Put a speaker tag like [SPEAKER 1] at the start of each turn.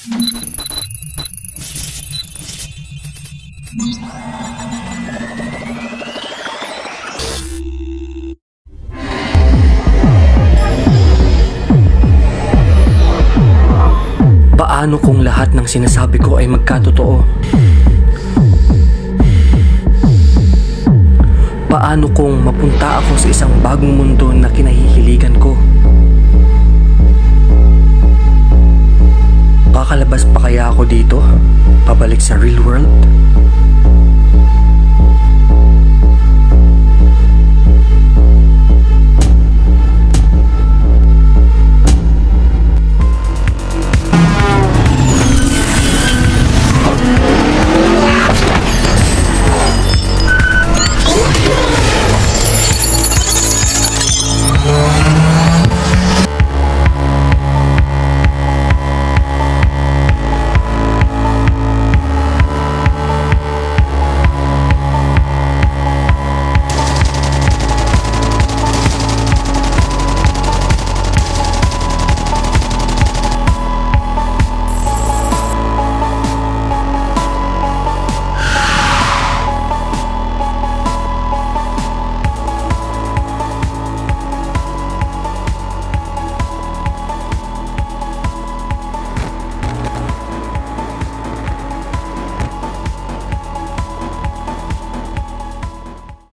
[SPEAKER 1] Paano kung lahat ng sinasabi ko ay magkatotoo? Paano kung mapunta ako sa isang bagong mundo na kinahihiligan ko? Kakalabas pa kaya ako dito? Pabalik sa real world?